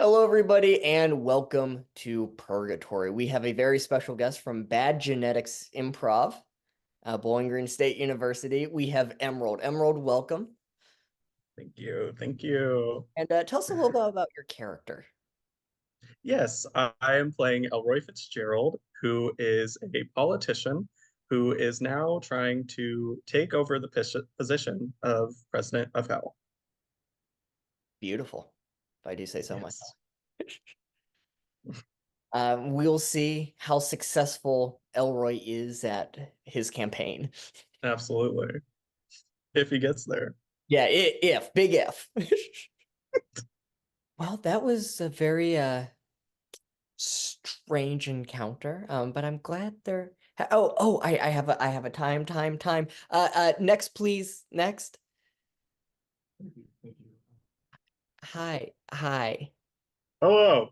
Hello, everybody, and welcome to Purgatory. We have a very special guest from Bad Genetics Improv, Bowling Green State University. We have Emerald. Emerald, welcome. Thank you. Thank you. And tell us a little bit about your character. Yes, I am playing Elroy Fitzgerald, who is a politician who is now trying to take over the position of president of hell. Beautiful, if I do say so myself. Yes, We'll see how successful Elroy is at his campaign. absolutely. If he gets there. Yeah, if, big if. Well, that was a very strange encounter. But I'm glad they're. I have a time. Next, please. Next. Hi. Hello,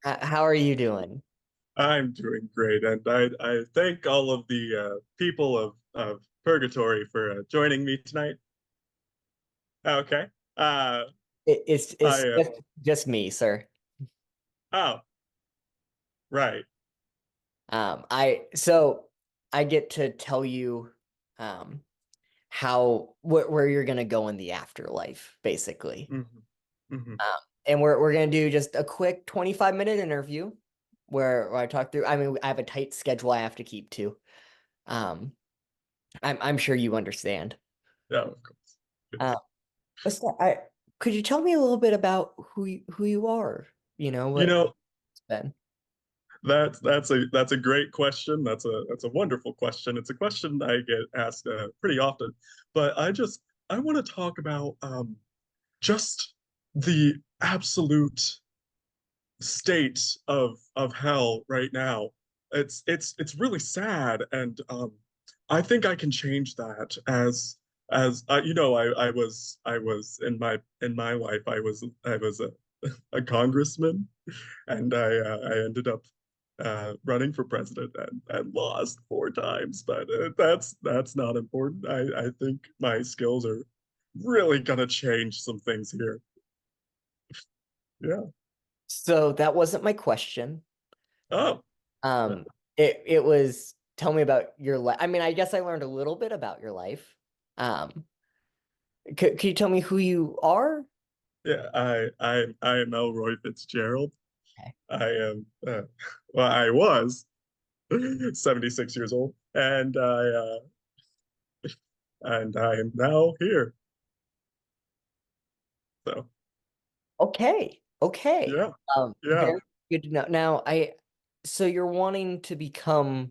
How are you doing? I'm doing great, and I thank all of the people of Purgatory for joining me tonight. Okay. Uh, It's I just me, sir. oh, right. So I get to tell you, um, where you're gonna go in the afterlife, basically. hmm hmm Um, and we're gonna do just a quick 25-minute interview where I talk through. I mean, I have a tight schedule I have to keep to. Um, I'm sure you understand. Yeah, of course. Uh, Yes. so could you tell me a little bit about who you are? You know You what know, it's been. that's a great question. That's a wonderful question. It's a question I get asked pretty often. But I want to talk about just the absolute state of hell right now. It's really sad, and I think I can change that as I was in my life I was a congressman, and I ended up running for president and lost four times. But that's not important. I think my skills are really gonna change some things here. Yeah. So that wasn't my question. Oh. Um, it was tell me about your life. I mean, I guess I learned a little bit about your life. Um, could you tell me who you are? Yeah. I am Elroy Fitzgerald. Okay. I am well, I was 76 years old, and I am now here. So Okay. yeah, yeah. Very good to know. Now, so you're wanting to become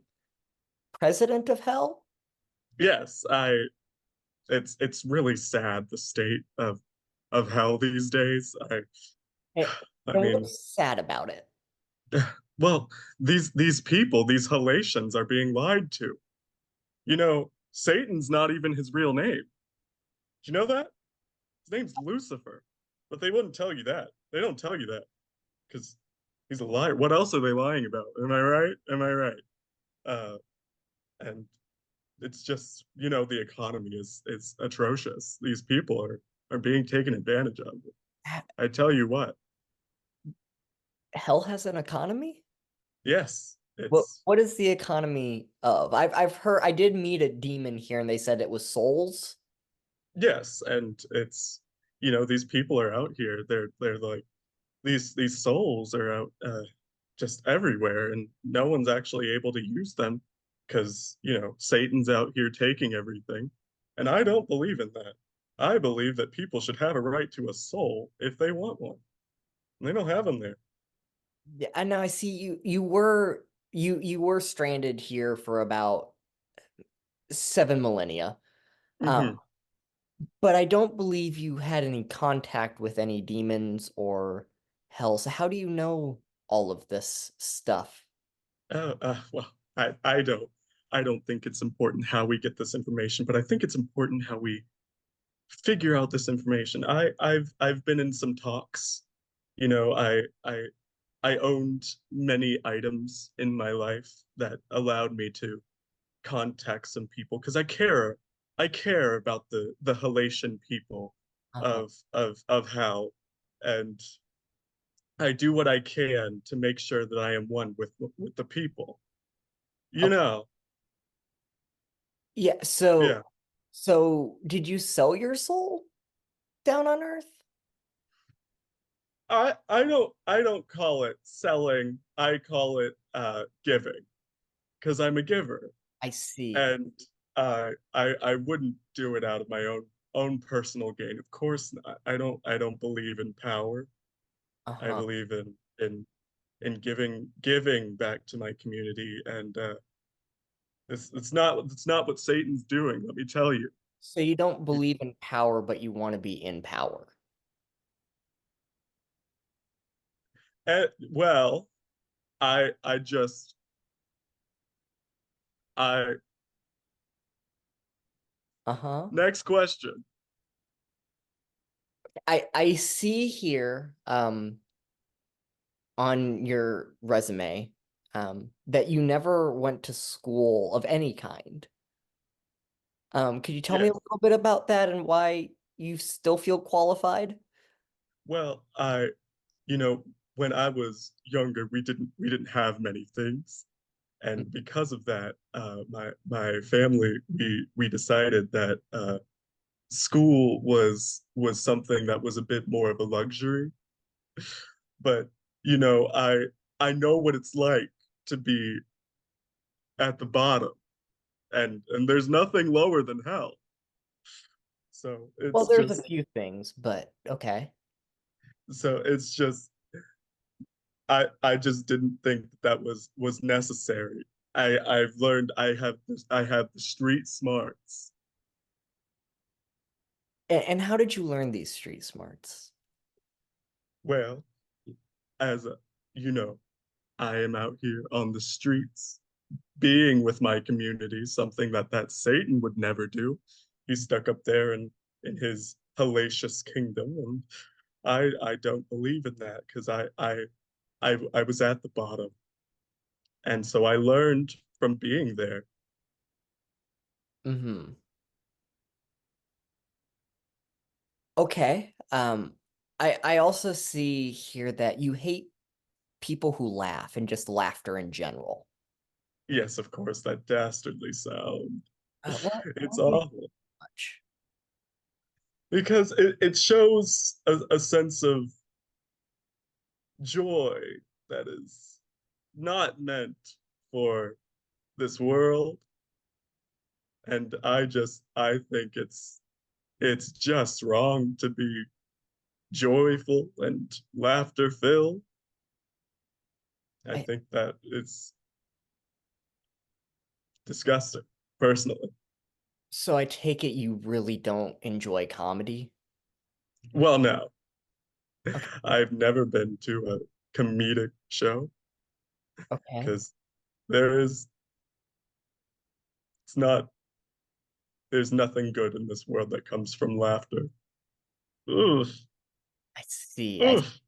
president of hell? Yes, I it's really sad the state of hell these days. And, I and mean, what's sad about it? well, these people, these Halatians are being lied to. You know, Satan's not even his real name. Do you know that? His name's Lucifer. But they wouldn't tell you that. They don't tell you that because he's a liar. What else are they lying about? Am I right? Am I right? Uh, and it's just, the economy is atrocious. These people are being taken advantage of. I tell you what, Hell has an economy? yes, What is the economy of? I've heard I did meet a demon here and they said it was souls. yes, and it's these people are out here. They're like these souls are out just everywhere, and no one's actually able to use them because Satan's out here taking everything. And I don't believe in that. I believe that people should have a right to a soul if they want one. And they don't have them there. Yeah, and now I see you were stranded here for about 7 millennia. Um, hmm but I don't believe you had any contact with any demons or hell. So how do you know all of this stuff? well, I don't think it's important how we get this information, but I think it's important how we figure out this information. I've been in some talks. You know, I owned many items in my life that allowed me to contact some people because I care about the Halatian people Uh-huh. of how, and I do what I can to make sure that I am one with the people. You Okay. know, Yeah, so yeah. so did you sell your soul down on Earth? I don't call it selling. I call it giving because I'm a giver, I see. and I wouldn't do it out of my own personal gain. Of course not. I don't believe in power. I Uh-huh. believe in giving back to my community, and it's not what Satan's doing. Let me tell you. So you don't believe in power, but you want to be in power. Well, I just I Uh-huh. next question. I see here on your resume that you never went to school of any kind. Could you tell me a Yes. little bit about that and why you still feel qualified? Well, you know, when I was younger, we didn't have many things, and because of that, my family we decided that school was something that was a bit more of a luxury. But I know what it's like to be at the bottom, and there's nothing lower than hell. So Well, it's there's a just few things, but okay. so it's just I just didn't think that was necessary. I've learned I have the street smarts. And how did you learn these street smarts? Well, as a, you know, I am out here on the streets, being with my community, something that Satan would never do. He's stuck up there in his hellacious kingdom, and I don't believe in that because I was at the bottom, and so I learned from being there. Hmm. Okay. I also see here that you hate people who laugh and just laughter in general. Yes, of course, that dastardly sound. Why It's do you awful much? because it shows a sense of joy that is not meant for this world. And I think it's just wrong to be joyful and laughter filled. I I, think that it's disgusting, personally. so I take it you really don't enjoy comedy? Well, no, Okay. I've never been to a comedic show Okay. because there is it's not there's nothing good in this world that comes from laughter. Oof, I see. oof.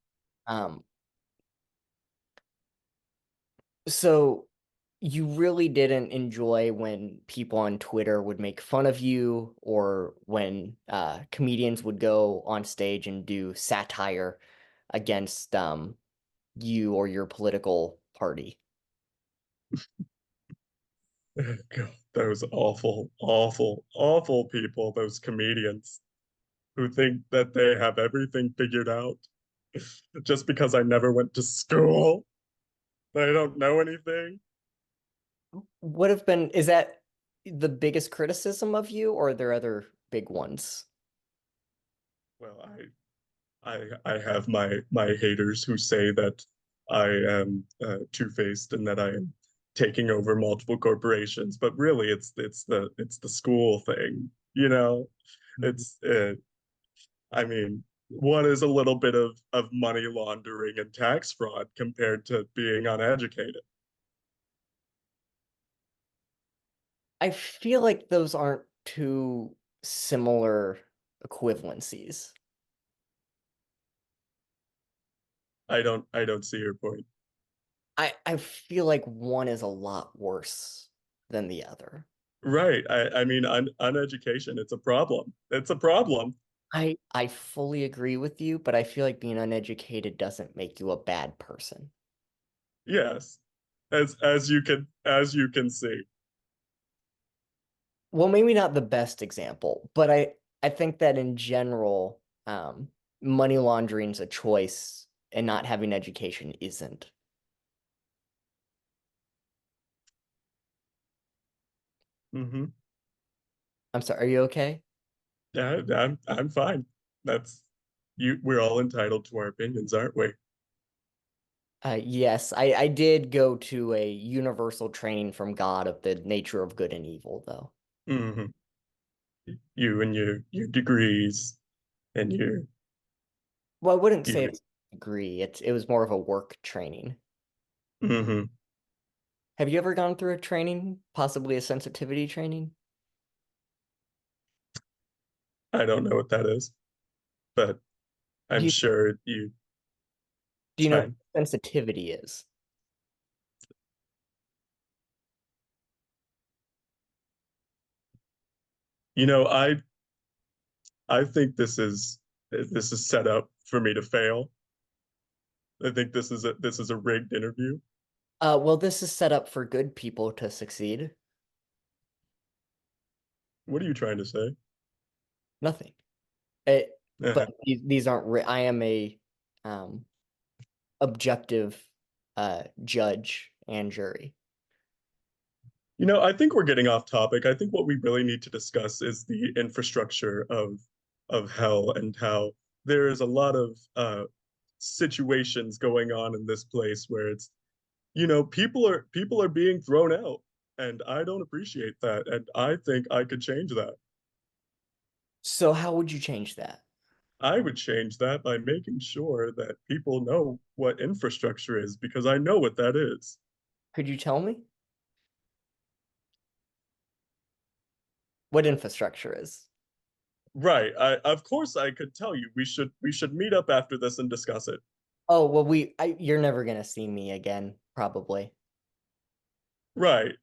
Um, so you really didn't enjoy when people on Twitter would make fun of you or when comedians would go on stage and do satire against you or your political party. God, those awful, awful, awful people, those comedians who think that they have everything figured out just because I never went to school. I don't know anything. Would have been, is that the biggest criticism of you, or are there other big ones? Well, I have my haters who say that I am two-faced and that I am taking over multiple corporations, but really it's the school thing, you know. Mhm. It's I mean, what is a little bit of money laundering and tax fraud compared to being uneducated? I feel like those aren't two similar equivalencies. I don't see your point. I feel like one is a lot worse than the other. Right. I mean, uneducation, it's a problem. It's a problem. I fully agree with you, but I feel like being uneducated doesn't make you a bad person. Yes, as you can see. Well, maybe not the best example, but I think that in general, money laundering's a choice and not having education isn't. Hmm. I'm sorry, are you okay? Yeah, I'm fine. That's you. We're all entitled to our opinions, aren't we? Yes, I did go to a universal training from God of the nature of good and evil, though. Hmm. You and your degrees and your Well, I wouldn't say your. it's a degree. It was more of a work training. Hmm. Have you ever gone through a training, possibly a sensitivity training? I don't know what that is, but Do I'm you sure you. do It's you know what fine. sensitivity is? You know, I think this is set up for me to fail. I think this is a rigged interview. Well, this is set up for good people to succeed. What are you trying to say? Nothing. It, but Uh-huh. these aren't. I am a um, objective judge and jury. I think we're getting off topic. I think what we really need to discuss is the infrastructure of hell and how there is a lot of situations going on in this place where people are being thrown out, and I don't appreciate that, and I think I could change that. So how would you change that? I would change that by making sure that people know what infrastructure is because I know what that is. Could you tell me what infrastructure is? Right. Of course I could tell you. We should meet up after this and discuss it. Oh, well, you're never gonna see me again, probably. Right.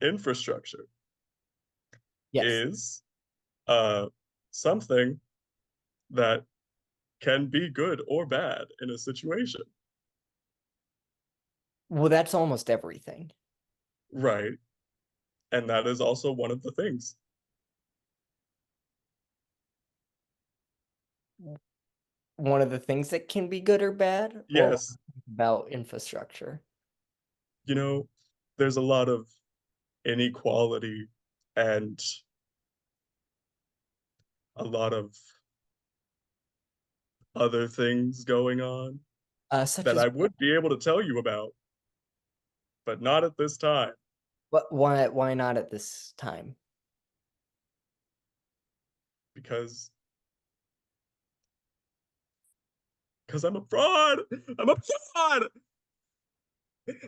Infrastructure Yes. is uh something that can be good or bad in a situation. Well, that's almost everything. Right. And that is also one of the things. One of the things that can be good or bad, or Yes, about infrastructure. you know, there's a lot of inequality and a lot of other things going on Such that as I would be able to tell you about, but not at this time what? Why not at this time? because because I'm a fraud. I'm a fraud.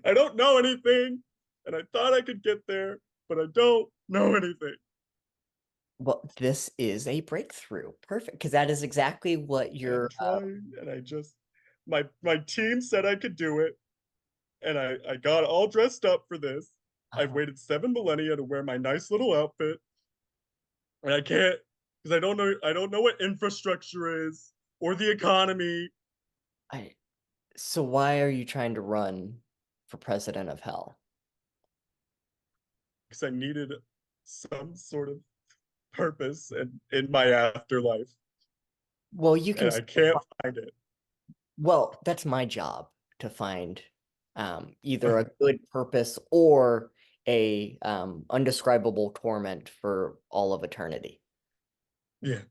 I don't know anything, and I thought I could get there, but I don't know anything. Well, this is a breakthrough. Perfect, because that is exactly what I'm you're. trying, and I just my team said I could do it, and I got all dressed up for this. I've Uh, waited 7 millennia to wear my nice little outfit, and I can't because I don't know what infrastructure is or the economy I. So why are you trying to run for president of hell? because I needed some sort of purpose in my afterlife, Well, you can. and I can't find it. Well, that's my job to find either a good purpose or a undescribable torment for all of eternity, Yeah,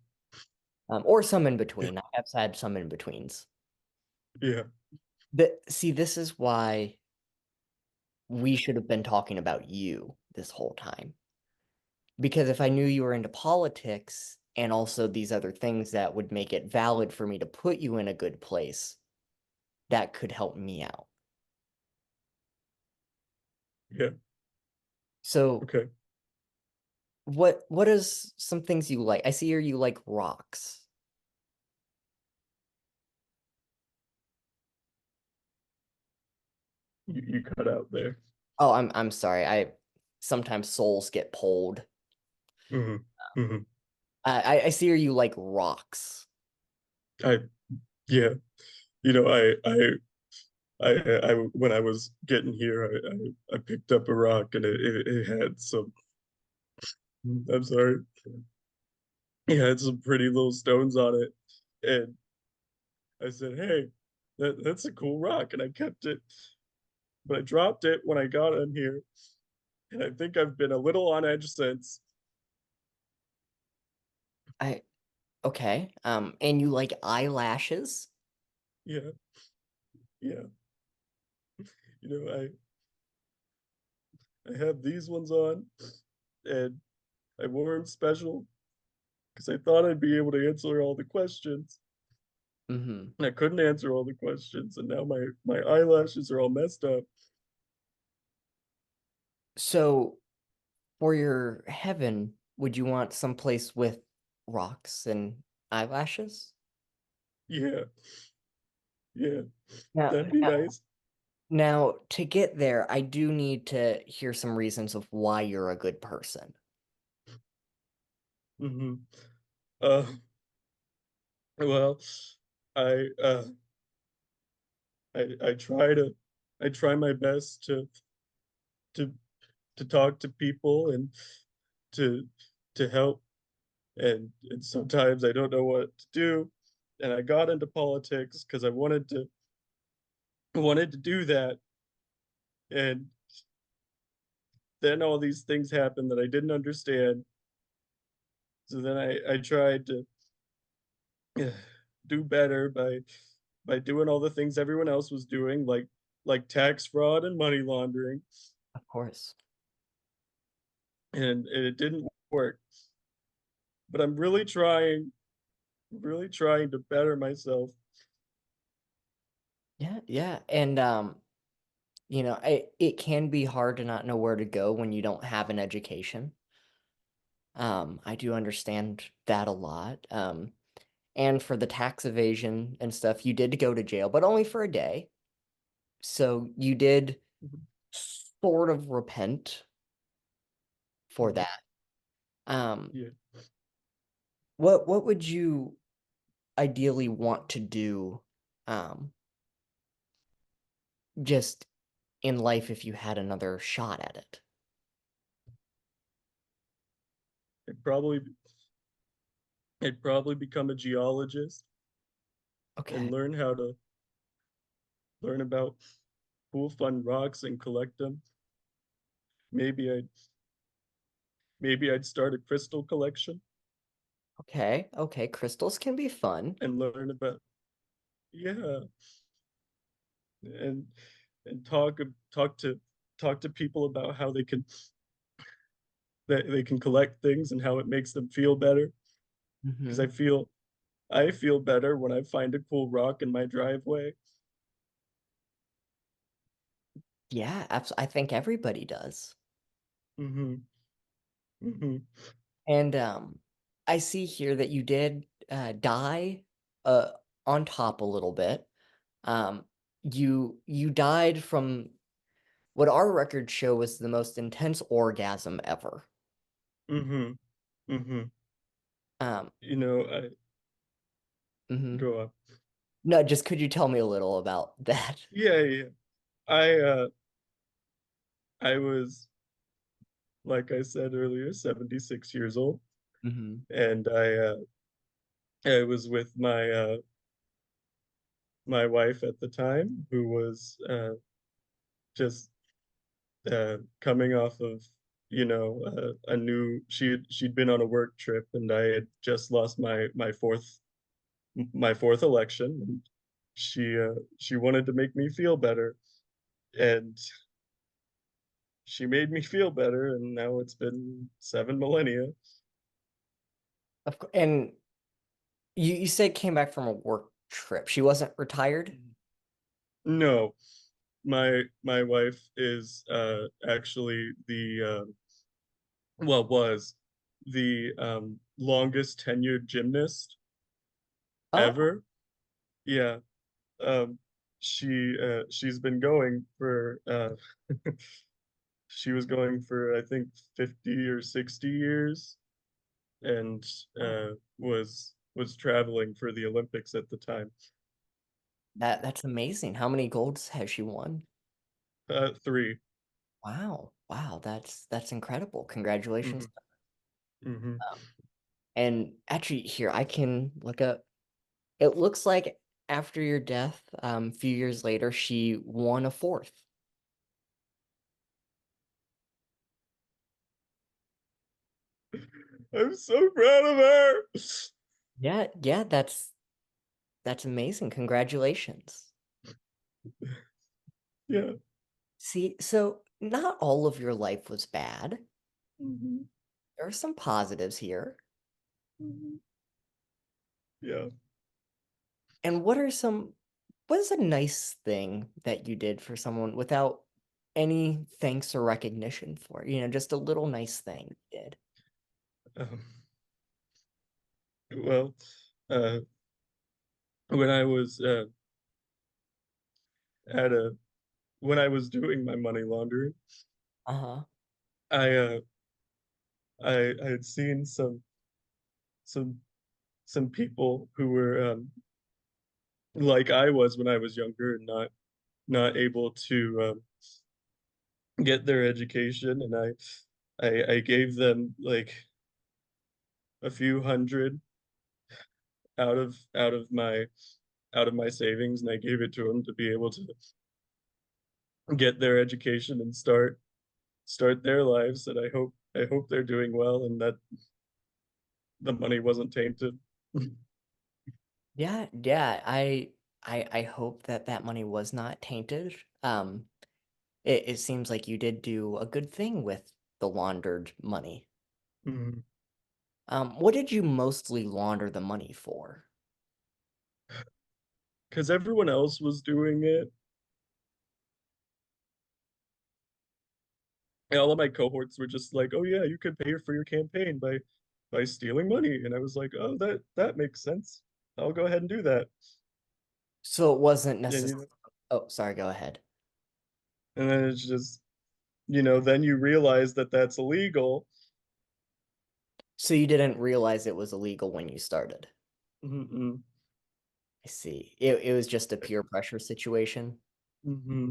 or some in yeah, between. I have had some in betweens. yeah, See, this is why we should have been talking about you this whole time. Because if I knew you were into politics and also these other things that would make it valid for me to put you in a good place, that could help me out. yeah. So, Okay, what is some things you like? I see here you like rocks. you cut out there. Oh, I'm sorry. I sometimes souls get pulled. Hmm. Hmm. I see here you like rocks. I yeah, when I was getting here, I picked up a rock and it had some. I'm sorry, it had some pretty little stones on it, and I said, "Hey, that's a cool rock," and I kept it. But I dropped it when I got in here, and I think I've been a little on edge since. I okay. And you like eyelashes? Yeah, yeah. You know, I have these ones on, and I wore them special because I thought I'd be able to answer all the questions. Mm-hmm. And I couldn't answer all the questions, and now my eyelashes are all messed up. So for your heaven, would you want someplace with rocks and eyelashes? Yeah, yeah, Now, that'd be now, nice. now, to get there, I do need to hear some reasons of why you're a good person. Hmm. Uh, well, I I try to I try my best to to talk to people and to to help, and sometimes I don't know what to do, and I got into politics because I wanted to do that, and then all these things happened that I didn't understand. So then I tried to do better by doing all the things everyone else was doing, like tax fraud and money laundering, Of course. and it didn't work. But I'm really trying to better myself. Yeah, yeah. And it can be hard to not know where to go when you don't have an education. I do understand that a lot. And for the tax evasion and stuff, you did go to jail, but only for a day. So you did Mhm. sort of repent for Mhm. that. Um, Yeah, what would you ideally want to do, um, just in life if you had another shot at it? I'd probably I'd probably become a geologist and Okay, learn about cool, fun rocks and collect them. Maybe I'd start a crystal collection okay. Crystals can be fun. and learn about, yeah, and and talk to people about how they can collect things and how it makes them feel better. Because Hmm. I feel better when I find a cool rock in my driveway. Yeah, I think everybody does. Hmm. Hmm. And I see here that you did die uh on top a little bit. Um, you died from what our records show was the most intense orgasm ever. Hmm. Hmm. Um, I mhm. go up. No, just could you tell me a little about that? Yeah, yeah. I I was, like I said earlier, 76 years old, Hmm. and I was with my wife at the time, who was just coming off of, a new she'd been on a work trip, and I had just lost my fourth election, and she wanted to make me feel better, and she made me feel better, and now it's been 7 millennia. Of course. And you said came back from a work trip. She wasn't retired? No, my wife is actually was the longest tenured gymnast Oh, ever. Yeah, um, she's been going for she was going for, I think, 50 or 60 years. and Oh, was traveling for the Olympics at the time. that's amazing. How many golds has she won? Three. Wow. Wow, that's incredible. Congratulations. Hmm. Hmm. And actually here I can look up. It looks like after your death, a few years later, she won a fourth. I'm so proud of her. Yeah, yeah, that's amazing. Congratulations. Yeah. See, so not all of your life was bad. Hmm. There are some positives here. Hmm. Yeah. And what is a nice thing that you did for someone without any thanks or recognition for it? Just a little nice thing you did. Um, well, uh, when I was at a when I was doing my money laundering, Uh-huh. I uh, I had seen some some people who were like I was when I was younger and not able to get their education, and I gave them like a few hundred out of my savings, and I gave it to them to be able to get their education and start their lives. And I hope they're doing well and that the money wasn't tainted. Yeah, yeah. I hope that that money was not tainted. It seems like you did do a good thing with the laundered money. What did you mostly launder the money for? Because everyone else was doing it. And all of my cohorts were just like, "Oh yeah, you could pay for your campaign by stealing money." And I was like, "Oh, that makes sense. I'll go ahead and do that." So it wasn't And necessarily. Oh, sorry, go ahead. and then it's just, then you realize that that's illegal. So you didn't realize it was illegal when you started. Mm-mm. I see. It was just a peer pressure situation. Hmm.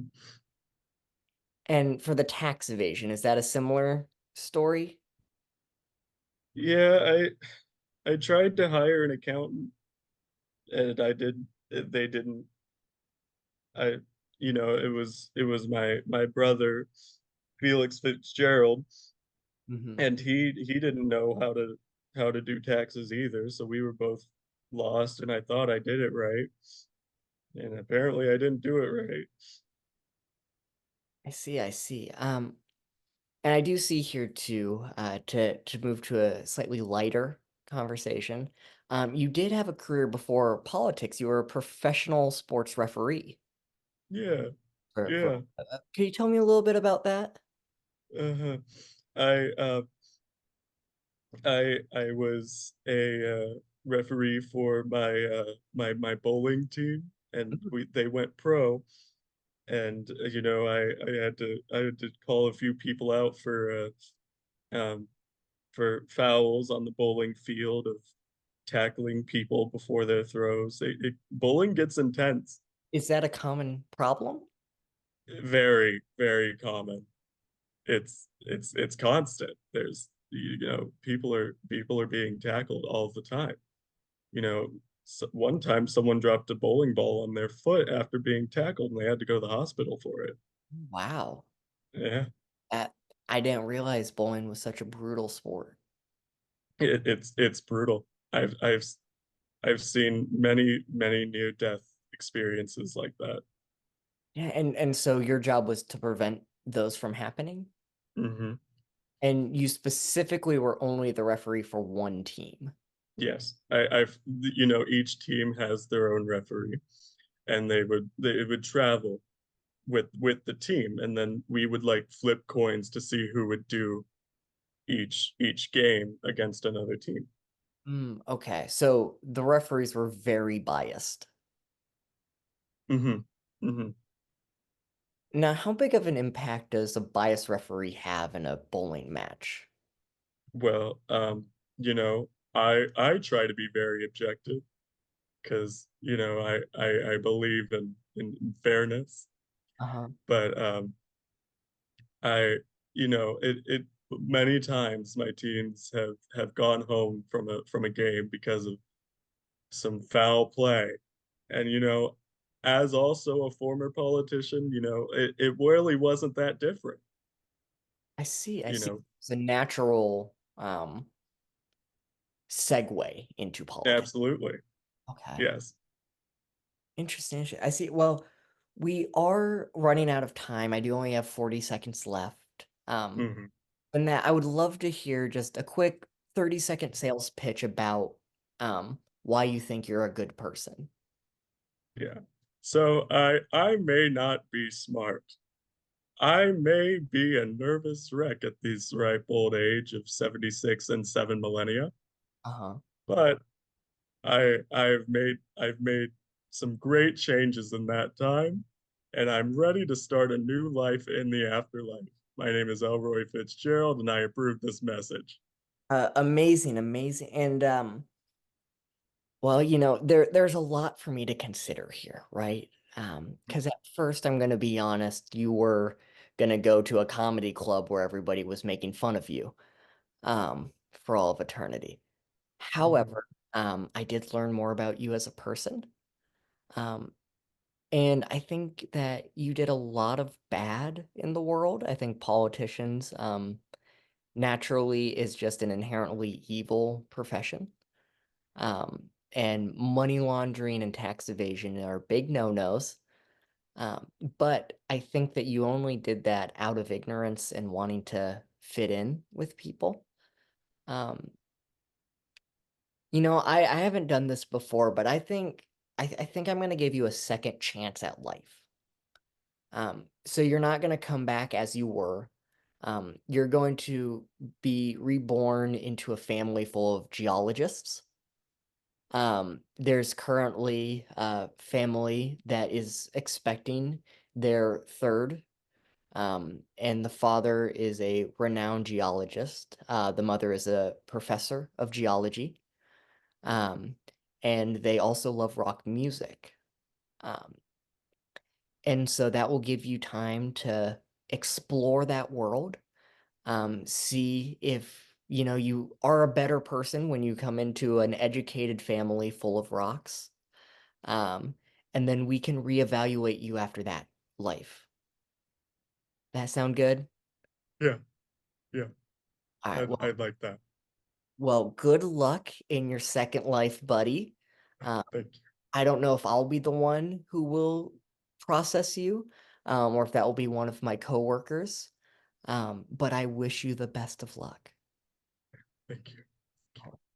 And for the tax evasion, is that a similar story? Yeah, I tried to hire an accountant, and they didn't. I it was my brother Felix Fitzgerald, Hmm. and he didn't know how to do taxes either, so we were both lost, and I thought I did it right, and apparently I didn't do it right. I see, I see. And I do see here too, to move to a slightly lighter conversation. You did have a career before politics. You were a professional sports referee. Yeah. For Yeah. can you tell me a little bit about that? Uh-huh. I I was a referee for my bowling team, and Mhm. we they went pro, and I had to call a few people out um for fouls on the bowling field of tackling people before their throws. Bowling gets intense. Is that a common problem? Very, very common. It's constant. There's people are being tackled all the time. One time someone dropped a bowling ball on their foot after being tackled, and they had to go to the hospital for it. Wow. Yeah, That I didn't realize bowling was such a brutal sport. it's brutal. I've seen many near death experiences like that. Yeah, and so your job was to prevent those from happening? Hmm. And you specifically were only the referee for one team. Yes, each team has their own referee, and they would travel with the team, and then we would like flip coins to see who would do each game against another team. Okay, so the referees were very biased. Hmm. Hmm. Now, how big of an impact does a biased referee have in a bowling match? Well, I try to be very objective because I believe in fairness, Uh-huh. but I it many times my teams have gone home from a game because of some foul play. And as also a former politician, it really wasn't that different, I see. I you see. know. It's a natural segue into politics. Absolutely. Okay. Yes. Interesting. I see. Well, we are running out of time. I do only have 40 seconds left. Hmm. And that I would love to hear just a quick 30-second sales pitch about why you think you're a good person. Yeah. So I may not be smart. I may be a nervous wreck at this ripe old age of 76 and 7 millennia, Uh-huh. but I've made some great changes in that time, and I'm ready to start a new life in the afterlife. My name is Elroy Fitzgerald, and I approve this message. Amazing, amazing. And well, there's a lot for me to consider here, right? Because at first I'm gonna be honest, you were gonna go to a comedy club where everybody was making fun of you, for all of eternity. Mhm. However, I did learn more about you as a person. Um, and I think that you did a lot of bad in the world. I think politicians, naturally is just an inherently evil profession. And money laundering and tax evasion are big no-nos. But I think that you only did that out of ignorance and wanting to fit in with people. Um, I haven't done this before, but I think I'm gonna give you a second chance at life. So you're not gonna come back as you were. You're going to be reborn into a family full of geologists. There's currently a family that is expecting their third, and the father is a renowned geologist. The mother is a professor of geology, um, and they also love rock music. Um, and so that will give you time to explore that world, see if you are a better person when you come into an educated family full of rocks. Um, and then we can reevaluate you after that life. That sound good? Yeah, yeah. All right. I'd like that. Well, good luck in your second life, buddy. Um, Thank you. I don't know if I'll be the one who will process you, or if that will be one of my coworkers. But I wish you the best of luck. Thank you.